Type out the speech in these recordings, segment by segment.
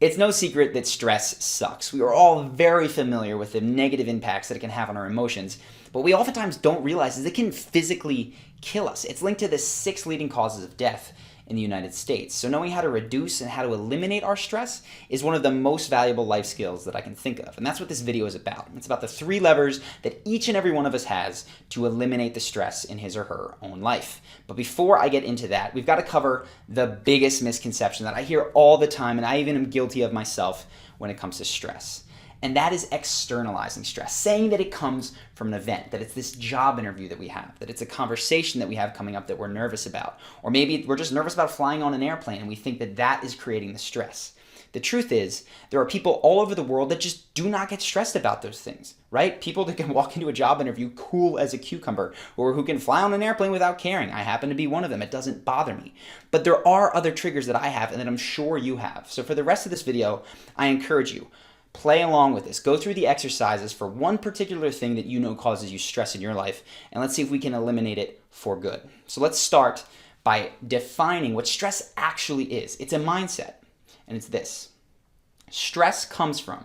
It's no secret that stress sucks. We are all very familiar with the negative impacts that it can have on our emotions, but what we oftentimes don't realize is it can physically kill us. It's linked to the 6 leading causes of death in the United States. So knowing how to reduce and how to eliminate our stress is one of the most valuable life skills that I can think of. And that's what this video is about. It's about the 3 levers that each and every one of us has to eliminate the stress in his or her own life. But before I get into that, we've got to cover the biggest misconception that I hear all the time, and I even am guilty of myself when it comes to stress. And that is externalizing stress, saying that it comes from an event, that it's this job interview that we have, that it's a conversation that we have coming up that we're nervous about. Or maybe we're just nervous about flying on an airplane and we think that that is creating the stress. The truth is, there are people all over the world that just do not get stressed about those things, right? People that can walk into a job interview cool as a cucumber, or who can fly on an airplane without caring. I happen to be one of them. It doesn't bother me. But there are other triggers that I have and that I'm sure you have. So for the rest of this video, I encourage you, play along with this. Go through the exercises for one particular thing that you know causes you stress in your life, and let's see if we can eliminate it for good. So let's start by defining what stress actually is. It's a mindset, and it's this. Stress comes from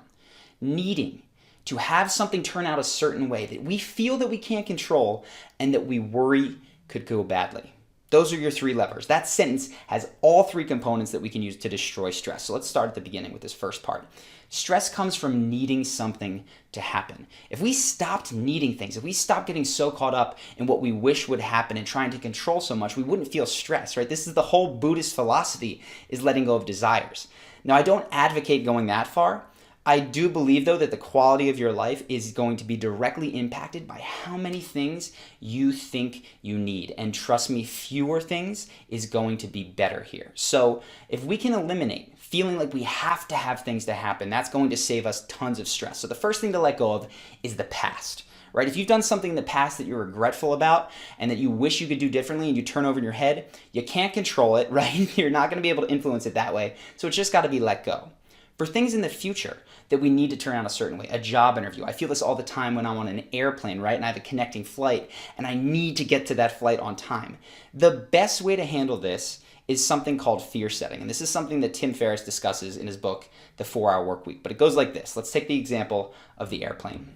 needing to have something turn out a certain way that we feel that we can't control and that we worry could go badly. Those are your 3 levers. That sentence has all 3 components that we can use to destroy stress. So let's start at the beginning with this first part. Stress comes from needing something to happen. If we stopped needing things, if we stopped getting so caught up in what we wish would happen and trying to control so much, we wouldn't feel stress, right? This is the whole Buddhist philosophy, is letting go of desires. Now, I don't advocate going that far. I do believe, though, that the quality of your life is going to be directly impacted by how many things you think you need. And trust me, fewer things is going to be better here. So if we can eliminate feeling like we have to have things to happen, that's going to save us tons of stress. So the first thing to let go of is the past. Right? If you've done something in the past that you're regretful about and that you wish you could do differently and you turn over in your head, you can't control it, right? You're not going to be able to influence it that way. So it's just got to be let go. For things in the future that we need to turn out a certain way, a job interview. I feel this all the time when I'm on an airplane, right? And I have a connecting flight and I need to get to that flight on time. The best way to handle this is something called fear setting. And this is something that Tim Ferriss discusses in his book, The 4-Hour Workweek. But it goes like this. Let's take the example of the airplane.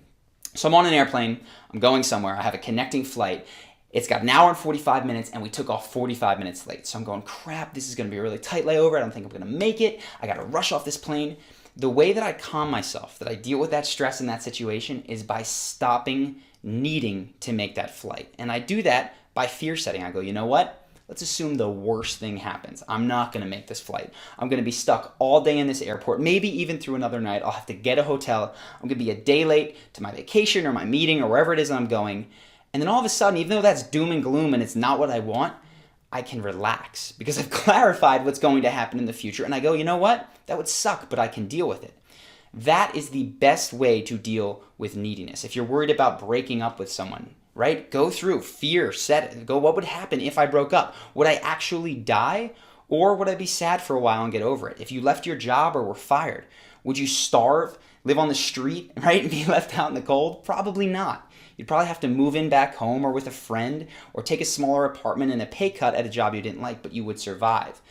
So I'm on an airplane, I'm going somewhere, I have a connecting flight. It's got an hour and 45 minutes and we took off 45 minutes late. So I'm going, crap, this is gonna be a really tight layover. I don't think I'm gonna make it. I gotta rush off this plane. The way that I calm myself, that I deal with that stress in that situation is by stopping needing to make that flight. And I do that by fear setting. I go, you know what? Let's assume the worst thing happens. I'm not going to make this flight. I'm going to be stuck all day in this airport, maybe even through another night. I'll have to get a hotel. I'm going to be a day late to my vacation or my meeting or wherever it is I'm going. And then all of a sudden, even though that's doom and gloom and it's not what I want, I can relax because I've clarified what's going to happen in the future. And I go, you know what? That would suck, but I can deal with it. That is the best way to deal with neediness. If you're worried about breaking up with someone, right? Go through fear, set it. Go, what would happen if I broke up? Would I actually die? Or would I be sad for a while and get over it? If you left your job or were fired, would you starve, live on the street, right? And be left out in the cold? Probably not. You'd probably have to move in back home or with a friend or take a smaller apartment and a pay cut at a job you didn't like, but you would survive.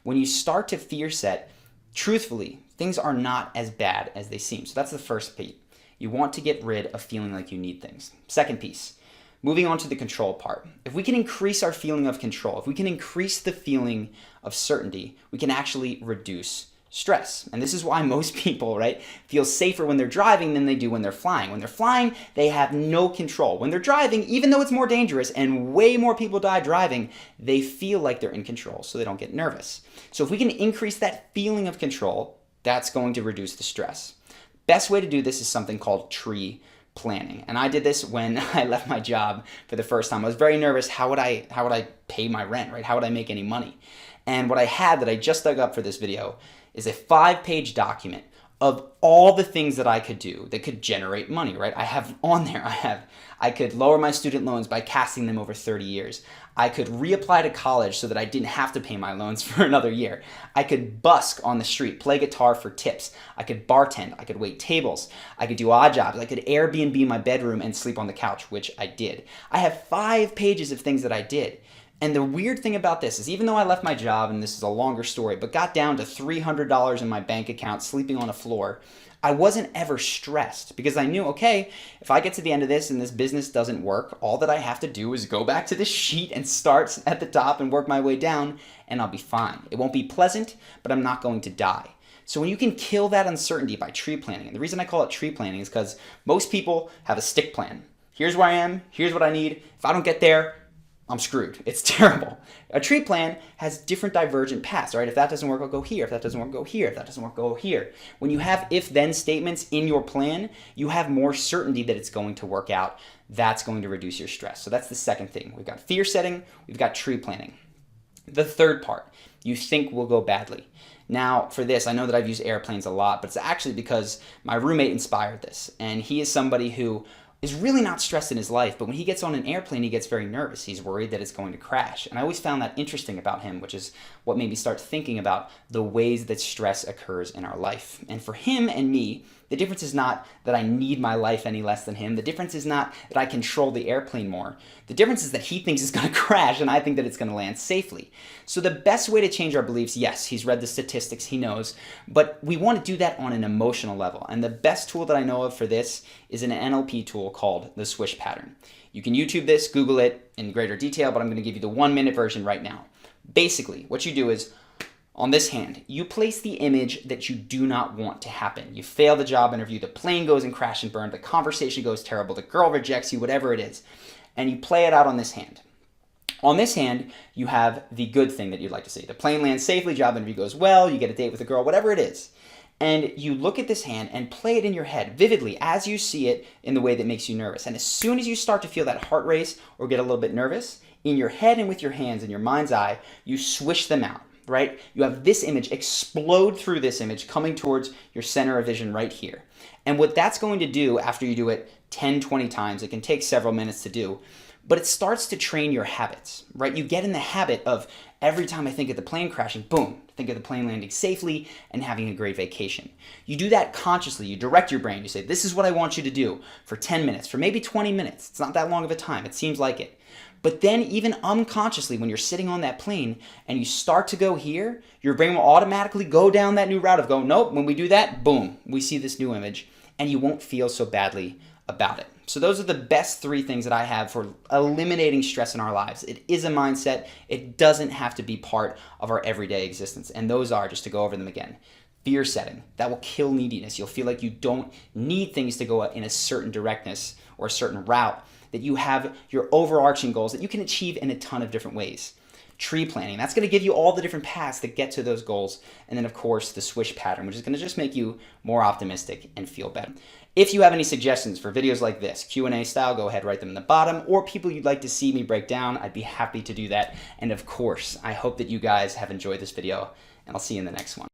When you start to fear set, truthfully, things are not as bad as they seem. So that's the first piece. You want to get rid of feeling like you need things. Second piece. Moving on to the control part. If we can increase our feeling of control, if we can increase the feeling of certainty, we can actually reduce stress. And this is why most people, right, feel safer when they're driving than they do when they're flying. When they're flying, they have no control. When they're driving, even though it's more dangerous and way more people die driving, they feel like they're in control, so they don't get nervous. So if we can increase that feeling of control, that's going to reduce the stress. Best way to do this is something called tree planning. And I did this when I left my job for the first time. I was very nervous. How would I pay my rent, right? How would I make any money? And what I had that I just dug up for this video is a 5-page document of all the things that I could do that could generate money, right? I have on there, I could lower my student loans by casting them over 30 years. I could reapply to college so that I didn't have to pay my loans for another year. I could busk on the street, play guitar for tips. I could bartend. I could wait tables. I could do odd jobs. I could Airbnb my bedroom and sleep on the couch, which I did. I have 5 pages of things that I did. And the weird thing about this is even though I left my job, and this is a longer story, but got down to $300 in my bank account sleeping on a floor, I wasn't ever stressed because I knew, okay, if I get to the end of this and this business doesn't work, all that I have to do is go back to this sheet and start at the top and work my way down, and I'll be fine. It won't be pleasant, but I'm not going to die. So when you can kill that uncertainty by tree planting, and the reason I call it tree planting is because most people have a stick plan. Here's where I am, here's what I need. If I don't get there, I'm screwed. It's terrible. A tree plan has different divergent paths, right? If that doesn't work, I'll go here. If that doesn't work, go here. If that doesn't work, go here. When you have if-then statements in your plan, you have more certainty that it's going to work out. That's going to reduce your stress. So that's the second thing. We've got fear setting, we've got tree planning. The third part, you think will go badly. Now, for this, I know that I've used airplanes a lot, but it's actually because my roommate inspired this. And he is somebody who is really not stressed in his life, but when he gets on an airplane, he gets very nervous. He's worried that it's going to crash. And I always found that interesting about him, which is what made me start thinking about the ways that stress occurs in our life. And for him and me, the difference is not that I need my life any less than him. The difference is not that I control the airplane more. The difference is that he thinks it's going to crash and I think that it's going to land safely. So the best way to change our beliefs, yes, he's read the statistics, he knows, but we want to do that on an emotional level. And the best tool that I know of for this is an NLP tool called the Swish Pattern. You can YouTube this, Google it in greater detail, but I'm going to give you the 1-minute version right now. Basically, what you do is, on this hand, you place the image that you do not want to happen. You fail the job interview, the plane goes and crash and burn, the conversation goes terrible, the girl rejects you, whatever it is, and you play it out on this hand. On this hand, you have the good thing that you'd like to see. The plane lands safely, job interview goes well, you get a date with a girl, whatever it is. And you look at this hand and play it in your head vividly as you see it in the way that makes you nervous. And as soon as you start to feel that heart race or get a little bit nervous, in your head and with your hands in your mind's eye, you swish them out. Right? You have this image explode through this image coming towards your center of vision right here. And what that's going to do after you do it 10, 20 times, it can take several minutes to do, but it starts to train your habits, right? You get in the habit of every time I think of the plane crashing, boom, think of the plane landing safely and having a great vacation. You do that consciously. You direct your brain. You say, this is what I want you to do for 10 minutes, for maybe 20 minutes. It's not that long of a time. It seems like it. But then even unconsciously, when you're sitting on that plane and you start to go here, your brain will automatically go down that new route of going, nope, when we do that, boom, we see this new image, and you won't feel so badly about it. So those are the best 3 things that I have for eliminating stress in our lives. It is a mindset. It doesn't have to be part of our everyday existence. And those are, just to go over them again, fear setting. That will kill neediness. You'll feel like you don't need things to go in a certain directness or a certain route, that you have your overarching goals that you can achieve in a ton of different ways. Tree planting, that's going to give you all the different paths that get to those goals. And then, of course, the Swish Pattern, which is going to just make you more optimistic and feel better. If you have any suggestions for videos like this, Q&A style, go ahead, write them in the bottom, or people you'd like to see me break down, I'd be happy to do that. And of course, I hope that you guys have enjoyed this video, and I'll see you in the next one.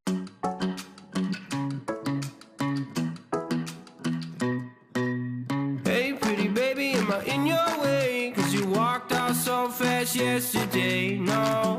In your way, 'cause you walked out so fast yesterday. No.